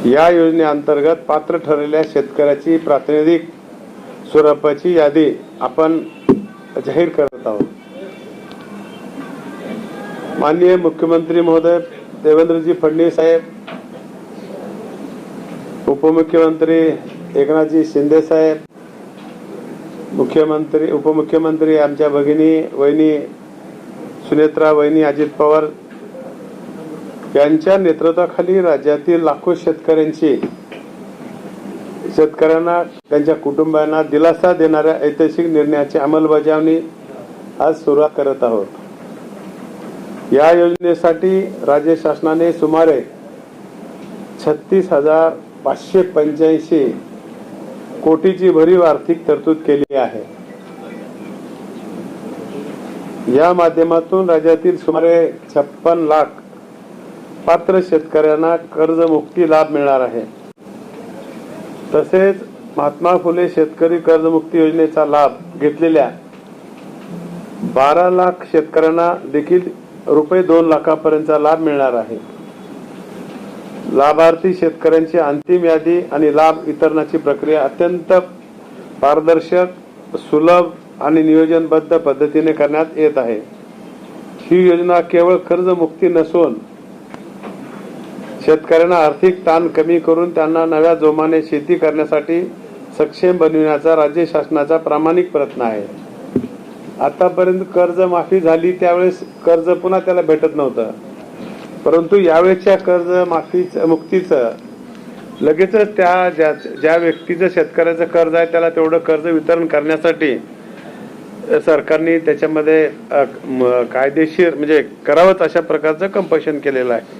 या योजनेअंतर्गत पात्र ठरलेल्या शेतकऱ्याची प्रातिनिधिक स्वरूपाची यादी आपण जाहीर करत आहोत। माननीय मुख्यमंत्री महोदय देवेंद्रजी फडणवीस साहेब, उपमुख्यमंत्री एकनाथजी शिंदे साहेब, मुख्यमंत्री उपमुख्यमंत्री आमच्या भगिनी वहिनी सुनेत्रा वहिनी अजित पवार यांच्या नेतृत्वाखाली राज्यातील लाखो शेतकऱ्यांना त्यांच्या कुटुंबांना दिलासा देणाऱ्या ऐतिहासिक निर्णयाची अंमलबजावणी आज सुरुवात करत आहोत। या योजनेसाठी राज्य शासनाने सुमारे 36,585 कोटीची भरीव आर्थिक तरतूद केली आहे। या माध्यमातून राज्यातील सुमारे 56 लाख पात्र शेतकऱ्यांना कर्जमुक्ती लाभ मिळणार आहे। तसेच महात्मा फुले शेतकरी कर्जमुक्ती योजनेचा लाभ घेतलेल्या 12 लाख शेतकऱ्यांना देखील रुपये 2 लाखापर्यंतचा लाभ मिळणार आहे। लाभार्थी शेतकऱ्यांची अंतिम यादी आणि लाभ वितरणाची प्रक्रिया अत्यंत पारदर्शक, सुलभ आणि नियोजनबद्ध पद्धतीने करण्यात येत आहे। ही योजना केवळ कर्जमुक्ती नसून शेतकऱ्यांना आर्थिक ताण कमी करून त्यांना नव्या जोमाने शेती करण्यासाठी सक्षम बनविण्याचा राज्य शासनाचा प्रामाणिक प्रयत्न आहे। आतापर्यंत कर्जमाफी झाली त्यावेळेस कर्ज पुन्हा त्याला भेटत नव्हतं, परंतु यावेळेच्या कर्जमाफीचं मुक्तीचं लगेचच ज्या व्यक्तीचं शेतकऱ्याचं कर्ज आहे त्याला तेवढं कर्ज वितरण करण्यासाठी सरकारने त्याच्यामध्ये कायदेशीर म्हणजे करावंच अशा प्रकारचं कंपल्शन केलेलं आहे।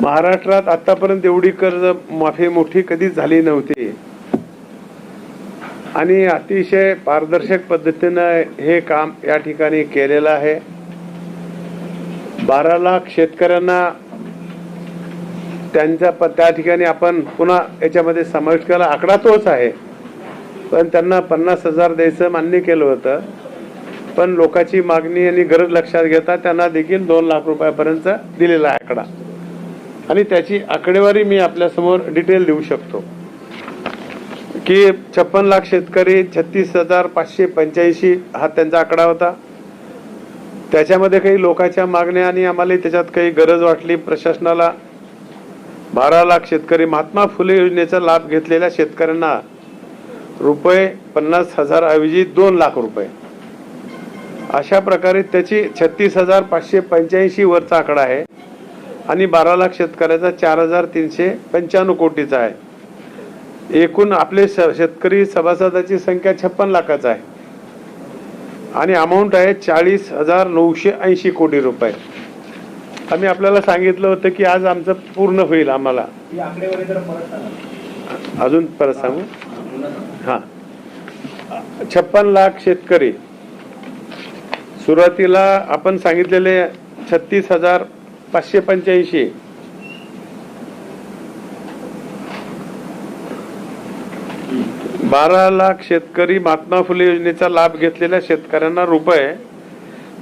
महाराष्ट्रात आतापर्यंत एवढी कर्ज माफी मोठी कधीच झाली नव्हती आणि अतिशय पारदर्शक पद्धतीने हे काम या ठिकाणी केलेलं आहे। 12 लाख शेतकऱ्यांना त्या ठिकाणी आपण पुन्हा याच्यामध्ये समावेश केला। आकडा तोच आहे, पण त्यांना 50,000 द्यायचं मान्य केलं होतं, पण लोकांची मागणी आणि गरज लक्षात घेता त्यांना देखील 2 लाख रुपयापर्यंत दिलेला आहे आकडा आणि त्याची आकडेवारी मी आपल्या समोर डिटेल देऊ शकतो की 56 लाख शेतकरी 36,585 हा त्यांचा आकडा होता। त्याच्यामध्ये काही लोकांच्या मागण्या आणि आम्हाला त्याच्यात काही गरज वाटली प्रशासनाला। 12 लाख शेतकरी महात्मा फुले योजनेचा लाभ घेतलेल्या शेतकऱ्यांना रुपये 50,000 ऐवजी 2 लाख रुपये अशा प्रकारे त्याची 36,585 वरचा आकडा आहे आणि 12 लाख शेतकऱ्याचा 4,395 कोटीचा आहे। एकूण आपले शेतकरी सभासदाची संख्या 56 लाखाचा आहे आणि अमाऊंट आहे 40,980 कोटी रुपये। आम्ही आपल्याला सांगितलं होतं की आज आमचं पूर्ण होईल। आम्हाला अजून परत सांगू, हा 56 लाख शेतकरी सुरुवातीला आपण सांगितलेले 36,585 12 लाख शेतकरी महात्मा फुले योजनेचा लाभ घेतलेल्या शेतकऱ्यांना रुपये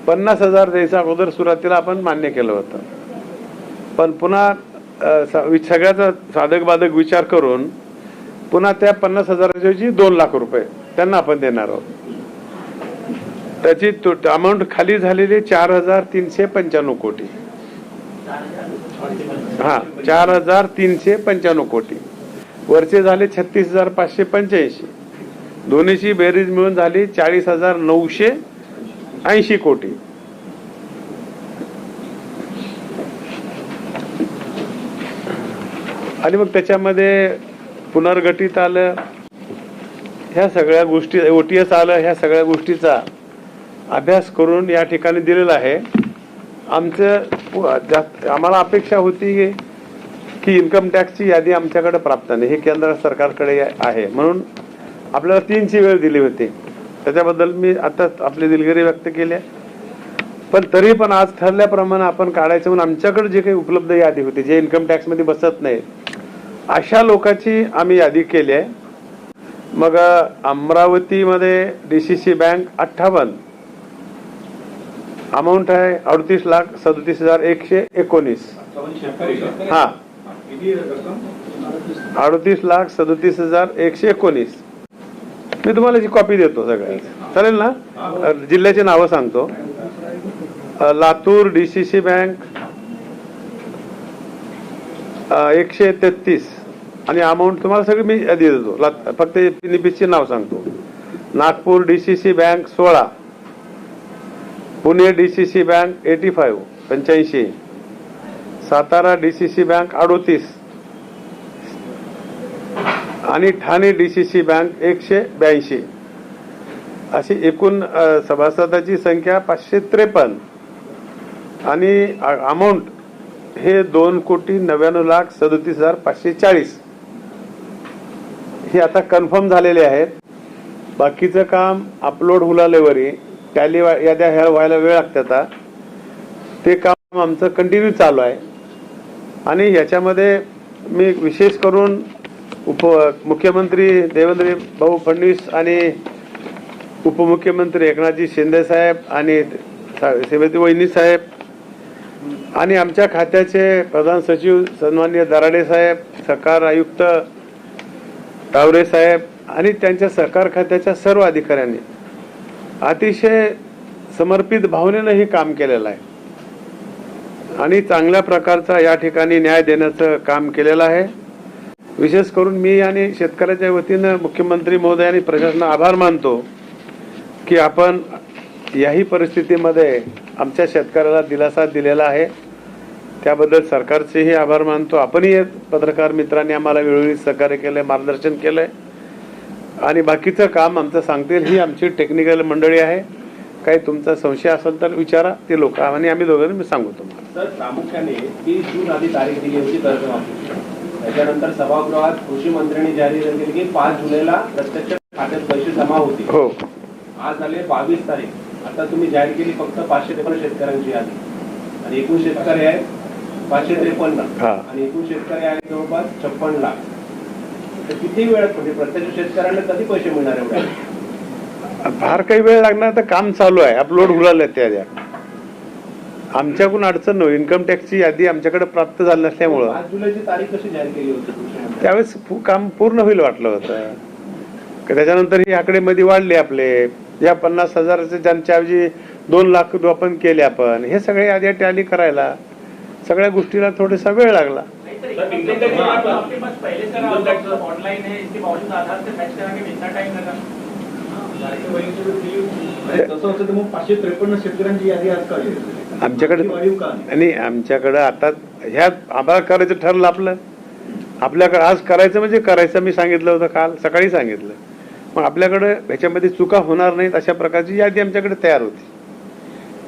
50,000 द्यायचा अगोदर सुरुवातीला आपण मान्य केलं होतं, पण पुन्हा सगळ्याचा साधक बाधक विचार करून पुन्हा त्या 50,000 2 लाख रुपये त्यांना आपण देणार आहोत। त्याची अमाऊंट खाली झालेली 4,395 कोटी, हा 4,395 कोटी, वरचे झाले 36,585, दोन्हीची बेरीज मिळून झाली 40,980 कोटी। आणि मग त्याच्यामध्ये पुनर्गठित आलं, ह्या सगळ्या गोष्टी OTS आलं, ह्या सगळ्या गोष्टीचा अभ्यास करून या ठिकाणी दिलेला आहे। आम्हाला अपेक्षा होती की इन्कम टॅक्सची यादी आमच्याकडे प्राप्त नाही, हे केंद्र सरकारकडे आहे, म्हणून आपल्याला 3ची वेळ दिली होती। त्याच्याबद्दल मी आता आपली दिलगिरी व्यक्त केली आहे, पण तरी पण आज ठरल्याप्रमाणे आपण काढायचं म्हणून आमच्याकडे जे काही उपलब्ध यादी होती जे इन्कम टॅक्स मध्ये बसत नाही अशा लोकांची आम्ही यादी केली आहे। मग अमरावतीमध्ये DCC बँक 58, अमाऊंट आहे 38,37,119, हा 38,37,119. मी तुम्हाला याची कॉपी देतो सगळ्या, चालेल ना? जिल्ह्याची नावं सांगतो. लातूर DCC बँक 133 आणि अमाऊंट तुम्हाला सगळी मी आधी देतो. फक्त NPC नाव सांगतो. Nagpur DCC bank 16, Pune DCC bank 85, Satara DCC bank 38 आणि ठाणे DCC बँक 182. अशी एकूण सभासदाची संख्या 553 आणि अमाऊंट हे 2,99,37,540. हे आता कन्फर्म झालेले आहेत. बाकीचं काम अपलोड हुलालेवरी टॅली याद्या ह्या व्हायला वेळ लागतात. ते काम आमचं कंटिन्यू चालू आहे. आणि याच्यामध्ये मी विशेष करून मुख्यमंत्री देवेंद्र भाऊ फडणवीस आणि उपमुख्यमंत्री एकनाथजी शिंदे साहेब आणि श्रीमती वहिनी साहेब आणि आमच्या खात्याचे प्रधान सचिव सन्माननीय दराडे साहेब, सहकार आयुक्त तावरे साहेब आणि त्यांच्या सहकार खात्याच्या सर्व अधिकाऱ्यांनी अतिशय समर्पित भावनेनं हे काम केलेलं आहे आणि चांगल्या प्रकारचा या ठिकाणी न्याय देण्याचं काम केलेलं आहे. विशेष करून मी आणि शेतकऱ्याच्या वतीनं मुख्यमंत्री महोदय आणि प्रशासनाचा आभार मानतो की आपण याही परिस्थितीमध्ये आमच्या शेतकऱ्याला दिलासा दिलेला आहे. त्याबद्दल सरकारचेही आभार मानतो. आपणही पत्रकार मित्रांनी आम्हाला वेळोवेळी सहकार्य केलंय, मार्गदर्शन केलंय आणि बाकीचं काम आमचं सांगतील. ही आमची टेक्निकल मंडळी आहे. काही तुमचा संशय असेल तर विचारा. ते लोक आणि आम्ही दोघांनी मी सांगू तुम्हाला. सर, प्रामुख्याने 30 जून आधी तारीख दिली होती कर्जमाफीची. त्याच्यानंतर सभागृहात कृषी मंत्र्यांनी जाहीर केली की 5 जुलैला प्रत्यक्ष खात्यात पैसे जमा होतील. हो, आज आले 22 तारीख. आता तुम्ही जाहीर केली फक्त 553 शेतकऱ्यांची यादी आणि एकूण शेतकरी आहेत 553 आणि एकूण शेतकरी आहेत जवळपास 56 लाख. तर किती वेळ म्हणजे प्रत्यक्ष शेतकऱ्यांना कधी पैसे मिळणार एवढे? फार काही वेळ लागणार. तर काम चालू आहे, अपलोड हुलाले त्या आमच्याकडून अडचण नाही. इन्कम टॅक्सची यादी आमच्याकडे प्राप्त झाली नसल्यामुळं 5 जुलैची तारीख कशी जाहीर केली होती? त्यावेळेस काम पूर्ण होईल वाटलं होतं. त्याच्यानंतर ही आकडेमध्ये वाढले आपले. या 50,000 ज्यांच्या ऐवजी 2 लाख आपण केले. आपण हे सगळे यादी टॅली करायला सगळ्या गोष्टीला थोडासा वेळ लागला. आमच्याकडे आणि आमच्याकडं आता ह्या आम्हाला करायचं ठरलं. आपल्याकडे आज करायचं म्हणजे करायचं. मी सांगितलं होतं काल सकाळी सांगितलं. मग आपल्याकडे ह्याच्यामध्ये चुका होणार नाहीत अशा प्रकारची यादी आमच्याकडे तयार होती.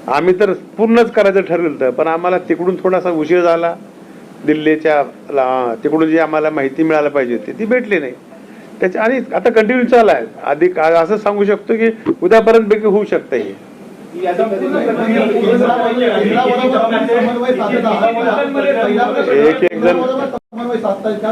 आम्ही तर पूर्णच करायचं ठरवलं होतं, पण आम्हाला तिकडून थोडासा उशीर झाला. दिल्लीच्या तिकडून जी आम्हाला माहिती मिळायला पाहिजे होती ती भेटली नाही. त्याच्या आणि आता कंटिन्यू चालू आहे. आधी असं सांगू शकतो की उद्यापर्यंत पैकी होऊ शकतं. हे एक जण.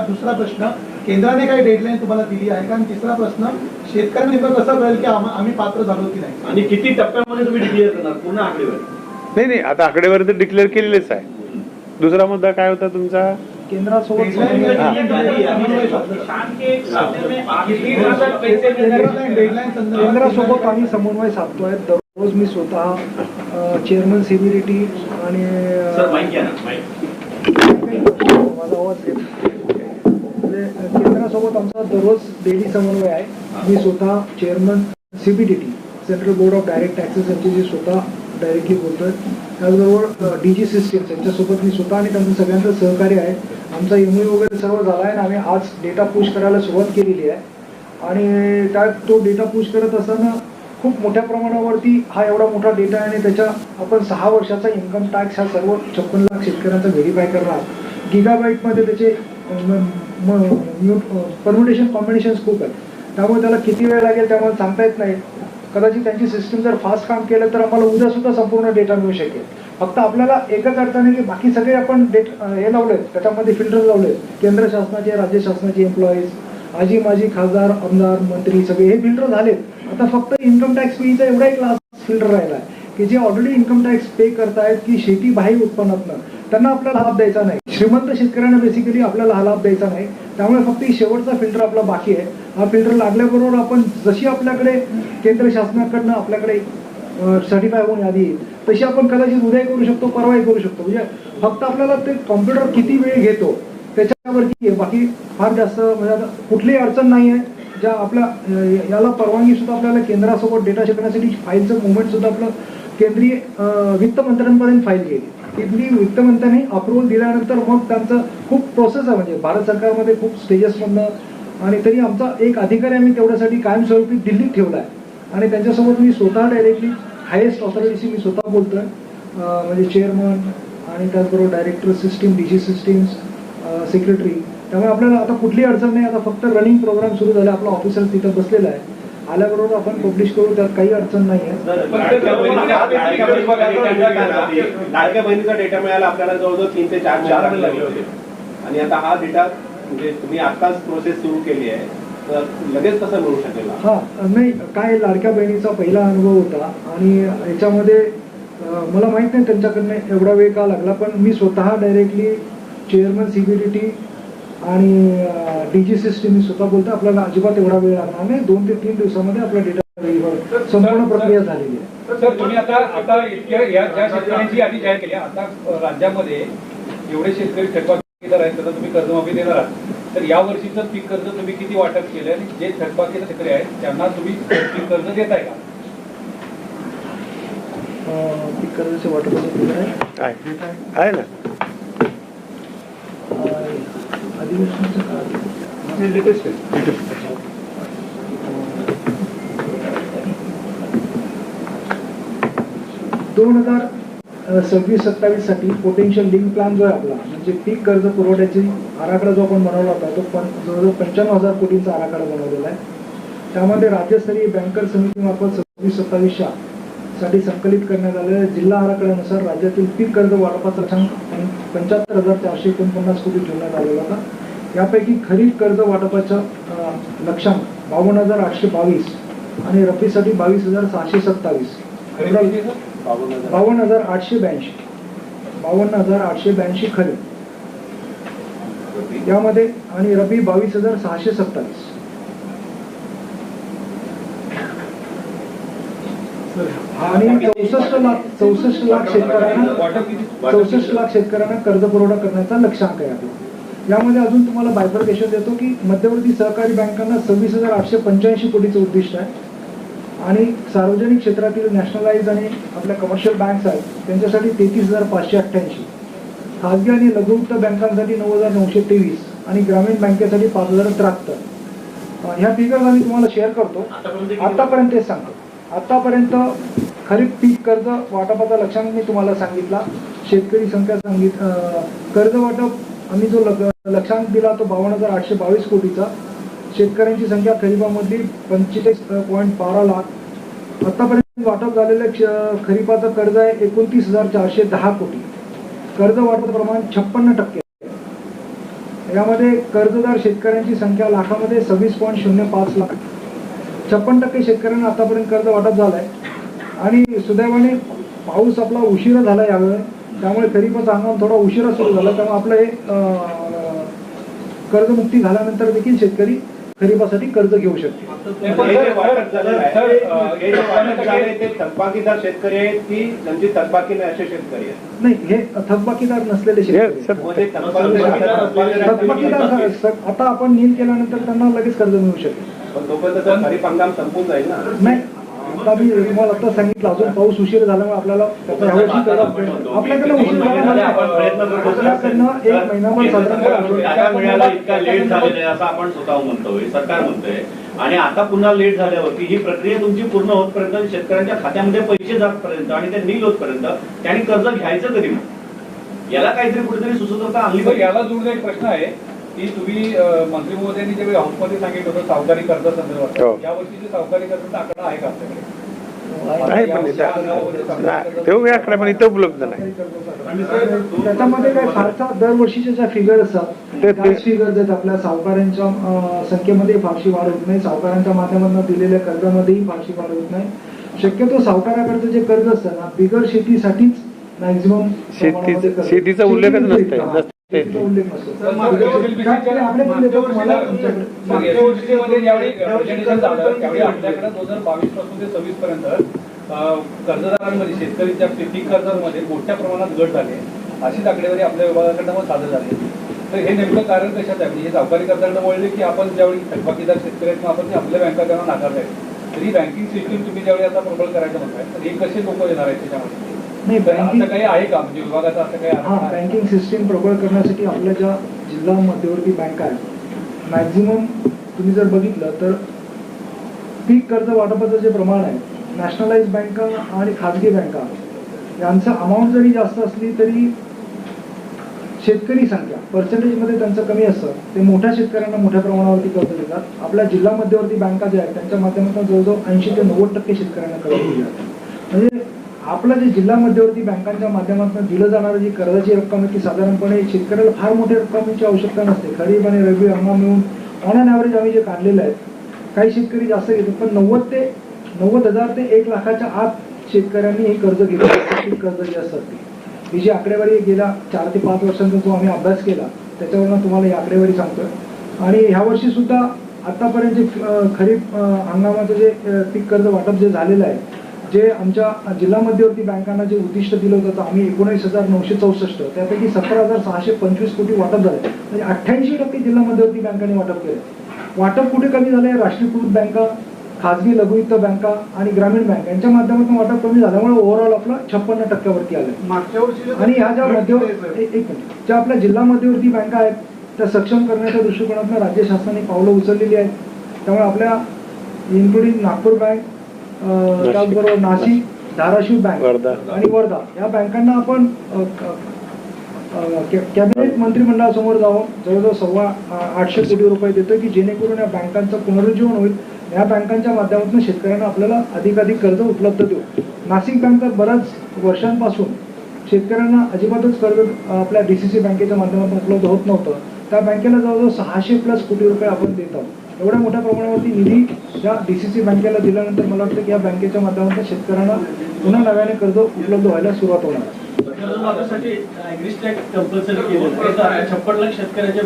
दुसरा प्रश्न, केंद्राने काही डेडलाईन तुम्हाला दिली आहे का? आणि तिसरा प्रश्न, शेतकऱ्यांना नेमकं कसं कळेल की आम्ही पात्र झालो की नाही आणि किती टप्प्यामध्ये तुम्ही डिक्लेअर करणार? पूर्ण आकडेवारी? नाही, आता आकडेवारी तर डिक्लेअर केलेलेच आहे. दुसरा मुद्दा काय होता तुमचा? केंद्रासोबत आम्ही समन्वय साधतोय. दररोज मी स्वतः चेअरमन CBDT आणि माझा आवाज केंद्रासोबत आमचा दररोज डेली समन्वय आहे. मी स्वतः chairman CBDT central board of direct taxes यांचे जे स्वतः डायरेक्टली बोलतोय. त्याचबरोबर DG सिस्टीम यांच्यासोबत मी स्वतः आणि त्यांचं सगळ्यांचं सहकार्य आहे. आमचा MOU वगैरे सर्व झाला आहे आणि आम्ही आज डेटा पुश करायला सुरुवात केलेली आहे. आणि त्यात तो डेटा पुश करत असताना खूप मोठ्या प्रमाणावरती हा एवढा मोठा डेटा आहे आणि त्याच्या आपण 6 वर्षाचा इन्कम टॅक्स हा सर्व 56 लाख शेतकऱ्यांचा व्हेरीफाय करणार. गिगाबाईटमध्ये त्याचे परम्युटेशन कॉम्बिनेशन्स खूप आहेत. त्यामुळे त्याला किती वेळ लागेल त्यामुळे सांगता येत नाही. कदाचित त्यांची सिस्टीम जर फास्ट काम केलं तर आम्हाला उद्या सुद्धा संपूर्ण डेटा मिळू शकेल. फक्त आपल्याला एकच अर्थाने की बाकी सगळे आपण हे लावलेत, त्याच्यामध्ये फिल्टर लावलेत. केंद्र शासनाचे, राज्य शासनाचे एम्प्लॉईज, आजी माजी खासदार, आमदार, मंत्री सगळे हे फिल्टर झालेत. आता फक्त इन्कम टॅक्स पेचा एवढा एक लास्ट फिल्टर राहिला आहे की जे ऑलरेडी इन्कम टॅक्स पे करतायत की शेती बाह्य उत्पन्नातनं त्यांना आपल्याला लाभ द्यायचा नाही. श्रीमंत शेतकऱ्यांना बेसिकली आपल्याला हा लाभ द्यायचा नाही. त्यामुळे फक्त ही शेवटचा फिल्टर आपला बाकी आहे. हा फिल्टर लागल्याबरोबर आपण जशी आपल्याकडे केंद्र शासनाकडनं आपल्याकडे सर्टिफाय होऊन यादी येईल तशी आपण कदाचित उद्या करू शकतो, परवाही करू शकतो. म्हणजे फक्त आपल्याला ते कॉम्प्युटर किती वेळ घेतो त्याच्यावरती आहे. बाकी फार जास्त म्हणजे आता कुठलीही अडचण नाही आहे. ज्या आपल्या याला परवानगी सुद्धा आपल्याला केंद्रासोबत डेटा शेअरसाठी फाईलचं मुवमेंट सुद्धा आपलं केंद्रीय वित्त मंत्र्यांपर्यंत फाईल केली. केंद्रीय वित्तमंत्र्यांनी अप्रुव्हल दिल्यानंतर मग त्यांचं खूप प्रोसेस आहे. म्हणजे भारत सरकारमध्ये खूप स्टेजेसमधनं आणि तरी आमचा एक अधिकारी आम्ही तेवढ्यासाठी कायमस्वरूपी दिल्लीत ठेवला आहे आणि त्यांच्यासोबत मी स्वतः डायरेक्टली हायेस्ट ऑथॉरिटीशी मी स्वतः बोलतोय. म्हणजे चेअरमन आणि त्याचबरोबर डायरेक्टर सिस्टीम, डीजी सिस्टीम्स, सेक्रेटरी. त्यामुळे आपल्याला आता कुठलीही अडचण नाही. आता फक्त रनिंग प्रोग्राम सुरू झाला. आपला ऑफिसर तिथं बसलेला आहे. आल्याबरोबर आपण पब्लिश करू, त्यात काही अडचण नाही आहे. लाडक्या बहिणीचा डेटा मिळायला आपल्याला जवळजवळ 3 ते 4 महिने लागले होते आणि आता हा डेटा म्हणजे तुम्ही आताच प्रोसेस सुरू केली आहे तर लगेच कसं मिळू शकेल? हा नाही, काय लाडक्या बहिणीचा पहिला अनुभव होता आणि याच्यामध्ये मला माहित नाही त्यांच्याकडनं एवढा वेळ का लागला, पण मी स्वतः डायरेक्टली चेअरमन सीबीडीटी आणि डीजी सिस्टीम मी स्वतः बोलतो. आपल्याला अजिबात एवढा वेळ लागणार नाही. 2 ते 3 दिवसामध्ये आपला डेटा संपूर्ण प्रक्रिया झालेली आहे. सर तुम्ही आता इतक्या या ज्या शेतकऱ्यांची यादी जाहीर केली, आता राज्यामध्ये एवढे शेतकरी थकबाकीदार आहेत त्यांना तुम्ही कर्जमाफी देणार आहात, तर या वर्षीचं पीक कर्ज तुम्ही किती वाटप केलं आणि जे थकबाकीदार शेतकरी आहेत त्यांना तुम्ही पीक कर्ज देताय का? पीक कर्जाचे वाटप आहे ना. अधिवेशनाचं काळ लेटेस्ट आहे. 2026-27 साठी पोटेन्शियल लिंक प्लॅन जो आहे आपला, म्हणजे पीक कर्ज पुरवठ्याची आराखडा जो आपण बनवला होता तो जवळजवळ 95,000 कोटींचा आराखडा बनवलेला आहे. त्यामध्ये राज्यस्तरीय बँकर समितीमार्फत 26-27 साठी संकलित करण्यात आलेल्या जिल्हा आराखड्यानुसार राज्यातील पीक कर्ज वाटपाचा लक्ष्यांक 75,449 कोटी ठेवण्यात आलेला होता. यापैकी खरीप कर्ज वाटपाचा लक्ष्यांक 52,822 आणि रब्बीसाठी 22,627, 52,882 खरीप यामध्ये आणि रब्बी 22,627. आणि 64 लाख शेतकऱ्यांना कर्ज पुरवठा करण्याचा लक्ष्यांक आहे आपला. यामध्ये अजून तुम्हाला बायफर्केशन देतो की मध्यवर्ती सहकारी बँकांना 26,885 कोटीचं उद्दिष्ट आहे आणि सार्वजनिक क्षेत्रातील नॅशनलाइज आणि आपल्या कमर्शियल बँक्स आहेत त्यांच्यासाठी 33,588, खाजगी आणि लघुवित्त बँकांसाठी 9,923 आणि ग्रामीण बँकेसाठी 5,073. ह्या फिगर्स आम्ही तुम्हाला शेअर करतो. आतापर्यंत तेच सांगतो. आतापर्यंत खरीप पीक कर्ज वाटपाचा लक्ष्यांक मी तुम्हाला सांगितला, शेतकरी संख्या कर्ज वाटप आम्ही जो लक्ष्यांक दिला तो 52,822 कोटीचा. शेतकऱ्यांची संख्या खरीपामधली 45.12 लाख. आतापर्यंत वाटप झालेल्या खरीपाचं कर्ज आहे 29,410 कोटी. कर्ज वाटप प्रमाण 56%. यामध्ये कर्जदार शेतकऱ्यांची संख्या लाखामध्ये 26.05 लाख. 56% शेतकऱ्यांना आतापर्यंत कर्ज वाटप झालंय आणि सुदैवाने पाऊस आपला उशिरा झाला यावेळी, त्यामुळे खरीपाचा हंगाम थोडा उशिरा सुरू झाला. त्यामुळे आपलं हे कर्जमुक्ती झाल्यानंतर देखील शेतकरी खरीपासाठी कर्ज घेऊ शकते. थकबाकीदार शेतकरी आहेत की त्यांची थकबाकी नाही असे शेतकरी आहेत? नाही, हे थकबाकीदार नसलेले शेतकरी. थकबाकीदार आता आपण नील केल्यानंतर त्यांना लगेच कर्ज मिळू शकेल. पण तोपर्यंत खरीप हंगाम संपून जाईल ना? नाही, आता मी तुम्हाला आता सांगितलं अजून पाऊस उशीर झाल्यामुळे आपल्याला आपल्याकडे उशीर झाला, आपल्याकडनं 1 महिनाभर साधारण इतका लेट झालेला आहे असं आपण स्वतः म्हणतोय, सरकार म्हणतोय. आणि आता पुन्हा लेट झाल्यावरती ही प्रक्रिया तुमची पूर्ण होतपर्यंत, शेतकऱ्यांच्या खात्यामध्ये पैसे जातपर्यंत आणि ते नील होतपर्यंत त्यांनी कर्ज घ्यायचं कधी? याला काहीतरी कुठेतरी सुसूत्रता आणली पाहिजे. याला जोडून एक प्रश्न आहे की तुम्ही मंत्री महोदयांनी जे हाऊसमध्ये सांगितलं होतं सावकारी कर्जासंदर्भात, या वर्षीचे सावकारी कर्जाचा आकडा आहे का आपल्याकडे? तेव्हा आकडा पण इथं उपलब्ध नाही. त्याच्यामध्ये काय फारसा दरवर्षीच्या ज्या फिगर असतात त्याच फिगर्स आहेत. आपल्या सावकारांच्या संख्येमध्ये फारशी वाढ होत नाही. सावकारांच्या माध्यमातून दिलेल्या कर्जामध्येही फारशी वाढ होत नाही. शक्यतो सावकाराकडचं जे कर्ज असतं ना बिगर शेतीसाठीच मॅक्झिमम शेतीचा उल्लेखच नसते. उल्लेख नसतो. सर, मागच्या वर्षीमध्ये ज्यावेळी प्रेझेंटेशन झालं त्यावेळी आपल्याकडे 2022 पासून ते 26 पर्यंत कर्जदारांमध्ये शेतकऱ्यांच्या पीक कर्जामध्ये मोठ्या प्रमाणात घट झाली अशीच आकडेवारी आपल्या विभागाकडनं मग सादर झाली. तर हे नेमकं कारण कशात आहे? हे सावकारी कर्जाकडे वळले की आपण ज्यावेळी थकबाकीदार शेतकऱ्यांना आपण आपल्या बँका त्यांना नाकारताय, तरी बँकिंग सिस्टीम तुम्ही ज्यावेळी आता प्रबळ करायचं म्हणताय तर हे कसे लोक येणार आहेत त्याच्यामध्ये? नाही, असं काही आहे का म्हणजे विभागाचं असं काही हा, बँकिंग सिस्टीम प्रबळ करण्यासाठी आपल्या ज्या जिल्हा मध्यवर्ती बँका आहेत मॅक्झिमम तुम्ही जर बघितलं तर पीक कर्ज वाटपाचं जे प्रमाण आहे नॅशनलाइज बँका आणि खाजगी बँका यांचं अमाऊंट जरी जास्त असली तरी शेतकरी संख्या पर्सेंटेजमध्ये त्यांचं कमी असतं. ते मोठ्या शेतकऱ्यांना मोठ्या प्रमाणावरती कर्ज देतात. आपल्या जिल्हा मध्यवर्ती बँका ज्या आहेत त्यांच्या माध्यमातून जवळजवळ 80 ते 90% शेतकऱ्यांना कर्ज दिले जाते. म्हणजे आपलं जे जिल्हा मध्यवर्ती बँकांच्या माध्यमातून दिलं जाणारं जी कर्जाची रक्कम आहे ती साधारणपणे शेतकऱ्याला फार मोठ्या रक्कमेची आवश्यकता नसते. खरीप आणि रब्बी हंगाम मिळून ऑन अँड ॲव्हरेज आम्ही जे काढलेलं आहे काही शेतकरी जास्त घेतात पण 90,000 ते 1 लाखाच्या आत शेतकऱ्यांनी हे कर्ज घेतलं. पीक कर्ज जे असतात ही जी आकडेवारी गेल्या 4 ते 5 वर्षांचा जो आम्ही अभ्यास केला त्याच्यावरून तुम्हाला ही आकडेवारी सांगतोय. आणि ह्या वर्षी सुद्धा आतापर्यंत जे खरीप हंगामाचं जे पीक कर्ज वाटप जे झालेलं आहे जे आमच्या जिल्हा मध्यवर्ती बँकांना जे उद्दिष्ट दिलं होतं आम्ही 19,964 त्यापैकी 17,625 कोटी वाटप झाले. म्हणजे 88% जिल्हा मध्यवर्ती बँकांनी वाटप केलं. वाटप कुठे कमी झालंय? राष्ट्रीयकृत बँका, खाजगी लघुवित्त बँका आणि ग्रामीण बँक यांच्या माध्यमातून वाटप कमी झाल्यामुळे ओव्हरऑल आपलं 56% आलं. मागच्या वर्षी आणि ह्या ज्या ज्या आपल्या जिल्हा मध्यवर्ती बँका आहेत त्या सक्षम करण्याच्या दृष्टिकोनातून राज्य शासनाने पावलं उचललेली आहेत. त्यामुळे आपल्या इन्क्लुडिंग नागपूर बँक, त्याचबरोबर नाशिक, धाराशिव बँक आणि वर्धा या बँकांना आपण कॅबिनेट मंत्रिमंडळासमोर जाऊन जवळजवळ 800 कोटी रुपये देतो की जेणेकरून या बँकांचं पुनरुज्जीवन होईल. या बँकांच्या माध्यमातून शेतकऱ्यांना आपल्याला अधिकाधिक कर्ज उपलब्ध देऊ. नाशिक बँकेत बऱ्याच वर्षांपासून शेतकऱ्यांना अजिबातच कर्ज आपल्या DCC बँकेच्या माध्यमातून उपलब्ध होत नव्हतं. त्या बँकेला जवळजवळ 600+ कोटी रुपये आपण देत आहोत. एवढ्या मोठ्या प्रमाणावरती निधी या DCC बँकेला दिल्यानंतर मला वाटतं की या बँकेच्या माध्यमातून शेतकऱ्यांना पुन्हा नव्याने कर्ज उपलब्ध व्हायला सुरुवात होणार. कर्जमाफीसाठी ॲग्रिस्टॅग कंपल्सरी केलं 56 लाख शेतकऱ्यांचे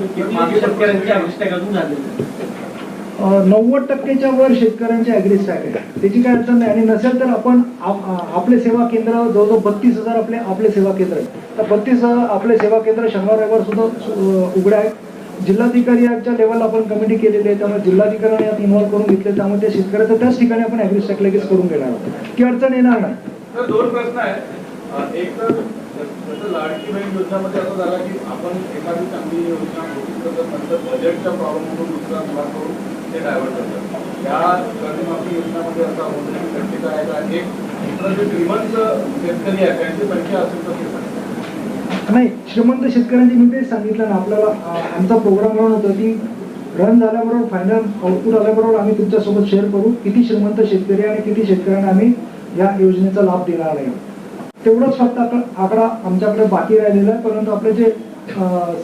ॲग्रिस्टॅग अजून झाले 90%च्या वर शेतकऱ्यांचे ॲग्रिस्टॅग आहे. त्याची काय अडचण नाही. आणि नसेल तर आपण आपले सेवा केंद्र जवळजवळ 32,000 आपले सेवा केंद्र आहेत. तर 32,000 आपले सेवा केंद्र शनिवार रविवार सुद्धा उघडे आहेत. जिल्हाधिकाऱ्यांच्या लेवलला आपण कमिटी केलेली आहे त्यामुळे जिल्हाधिकाऱ्यांनी यात इन्व्हॉल्व करून घेतले. त्यामुळे त्या शेतकऱ्याचं त्याच ठिकाणी आपण ॲग्रिस्टॅग लगेच करून घेणार आहोत. ती अडचण येणार नाही. तर 2 प्रश्न आहेत. एक तर जसं लाडकी बहीण योजनामध्ये असं झालं की आपण एखादी चांगली योजना घोषित करतो नंतर बजेटच्या प्रॉब्लेममधून दुसरा मुला करून ते डायव्हर्ट करतात. या कर्जमाफी योजनामध्ये असा होत नाही. शक्यता आहे का? एक जे श्रीमंत शेतकरी आहे त्यांची संख्या असेल तर ते सांगा. नाही, श्रीमंत शेतकऱ्यांची मी तेच सांगितलं ना आपल्याला आमचा प्रोग्राम रन होता की रन झाल्याबरोबर फायनल आउटपुट आल्याबरोबर आम्ही तुमच्यासोबत शेअर करू किती श्रीमंत शेतकरी आणि किती शेतकऱ्यांना आम्ही या योजनेचा लाभ देणार नाही. तेवढंच फक्त आकडा आमच्याकडे बाकी राहिलेला आहे. परंतु आपले जे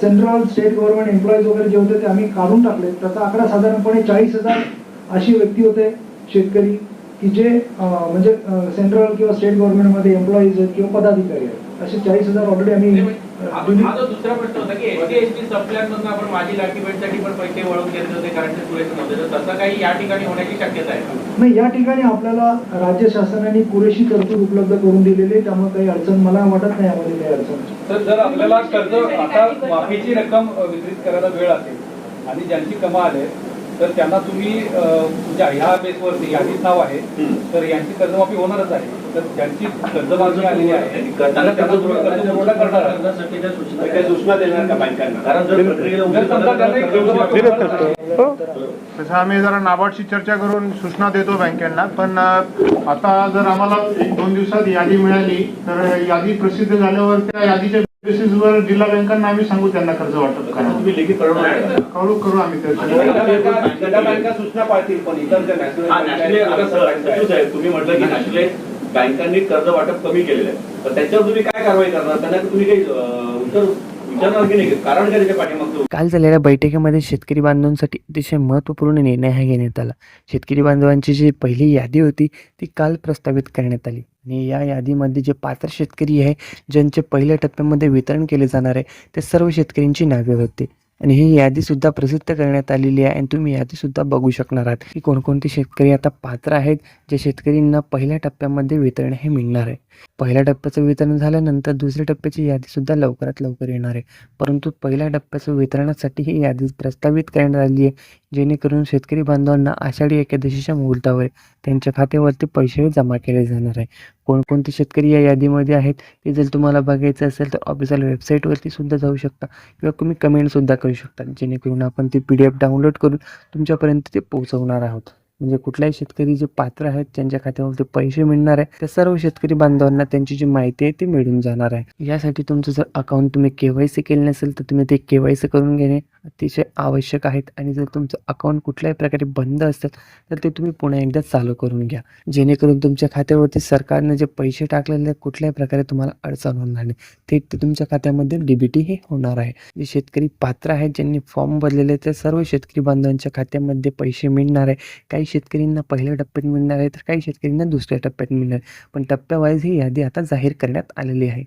सेंट्रल स्टेट गव्हर्नमेंट एम्प्लॉईज वगैरे जे होते ते आम्ही काढून टाकले. त्याचा आकडा साधारणपणे 40,000 अशी व्यक्ती होते शेतकरी की जे म्हणजे सेंट्रल किंवा स्टेट गव्हर्नमेंटमध्ये एम्प्लॉईज आहेत किंवा पदाधिकारी आहेत. असे 40,000 ऑलरेडी आम्ही माझा दुसरा प्रश्न होता की SC/ST सबप्लॅन मधून आपण माझी लाडकी बहीणसाठी पण पैसे वळवून घेतले होते कारण ते पुरेसे नव्हते. तर तसं काही या ठिकाणी होण्याची शक्यता आहे? नाही, या ठिकाणी आपल्याला राज्य शासनाने पुरेशी तरतूद उपलब्ध करून दिलेली आहे. त्यामुळे काही अडचण मला वाटत नाही यामध्ये काही अडचण. तर जर आपल्याला कर्ज आता माफीची रक्कम वितरित करायला वेळ असेल आणि ज्यांची कमा आले तर त्यांना तुम्ही तुमच्या ह्या बेसवरती यादीत नाव आहे तर यांची कर्जमाफी होणारच आहे. तर ज्यांची कर्जमाफी आलेली आहे त्यांना कर्जपुरवठा करणार आहे. काही सूचना देणार का बँकांना? कारण जर जर समजा त्यांना कर्जमाफी तसं आम्ही जरा नाबार्डशी चर्चा करून सूचना देतो बँकांना. पण आता जर आम्हाला 1-2 दिवसात यादी मिळाली तर यादी प्रसिद्ध झाल्यावर त्या यादीच्या बेसिसवर जिल्हा बँकांना आम्ही सांगू त्यांना कर्ज वाटप करा. तुम्ही लेखी कळवणार करू आम्ही त्याच्या बँका सूचना पाळतील पण इतर ज्या साहेब तुम्ही म्हटलं की नॅशनलाइज बँकांनी कर्ज वाटप कमी केलेलं आहे तर त्याच्यावर तुम्ही काय कारवाई करणार? त्यांना तुम्ही काही उत्तर विचारणार की नाही कारण काय त्याच्या पाठीमागचं काल झालेल्या बैठकीमध्ये शेतकरी बांधवांसाठी अतिशय महत्त्वपूर्ण निर्णय हा घेण्यात आला. शेतकरी बांधवांची जी पहिली यादी होती ती काल प्रस्तावित करण्यात आली आणि या यादीमध्ये जे पात्र शेतकरी आहे ज्यांचे पहिल्या टप्प्यामध्ये वितरण केले जाणार आहे ते सर्व शेतकऱ्यांची नावे होती आणि ही यादीसुद्धा प्रसिद्ध करण्यात आलेली आहे आणि तुम्ही यादीसुद्धा बघू शकणार आहात की कोणकोणते शेतकरी आता पात्र आहेत जे शेतकऱ्यांना पहिल्या टप्प्यामध्ये वितरण हे मिळणार आहे. पहिल्या टप्प्याचं वितरण झाल्यानंतर दुसऱ्या टप्प्याची यादीसुद्धा लवकरात लवकर येणार आहे. परंतु पहिल्या टप्प्याचं वितरणासाठी ही यादी प्रस्तावित करण्यात आली आहे जेणेकरून शेतकरी बांधवांना आषाढी एकादशीच्या मुहूर्तावर त्यांच्या खात्यावरती पैसे जमा केले जाणार आहे. कोणकोणते शेतकरी या यादीमध्ये आहेत ते जर तुम्हाला बघायचं असेल तर ऑफिशियल वेबसाईटवरती सुद्धा जाऊ शकता किंवा तुम्ही कमेंटसुद्धा करू शकता जेणेकरून आपण ती PDF डाउनलोड करून तुमच्यापर्यंत ते पोहोचवणार आहोत. म्हणजे कुठल्याही शेतकरी जे पात्र आहेत ज्यांच्या खात्यावरती पैसे मिळणार आहे त्या सर्व शेतकरी बांधवांना त्यांची जी माहिती आहे ती मिळून जाणार आहे. यासाठी तुमचं जर अकाउंट तुम्ही KYC केले नसेल तर तुम्ही ते KYC करून घेणे अतिशय आवश्यक आहेत आणि जर तुमचं अकाउंट कुठल्याही प्रकारे बंद असेल तर ते तुम्ही पुन्हा एकदा चालू करून घ्या जेणेकरून तुमच्या खात्यावरती सरकारने जे पैसे टाकलेले कुठल्याही प्रकारे तुम्हाला अडचण होणार नाही. थेट ते तुमच्या खात्यामध्ये DBT हे होणार आहे. जे शेतकरी पात्र आहेत ज्यांनी फॉर्म भरलेले त्या सर्व शेतकरी बांधवांच्या खात्यामध्ये पैसे मिळणार आहे. काही शेतकऱ्यांना पहिल्या टप्प्यात मिळणार आहे तर काही शेतकऱ्यांना दुसऱ्या टप्प्यात मिळणार आहे. पण टप्प्यावाईज ही यादी आता जाहीर करण्यात आलेली आहे.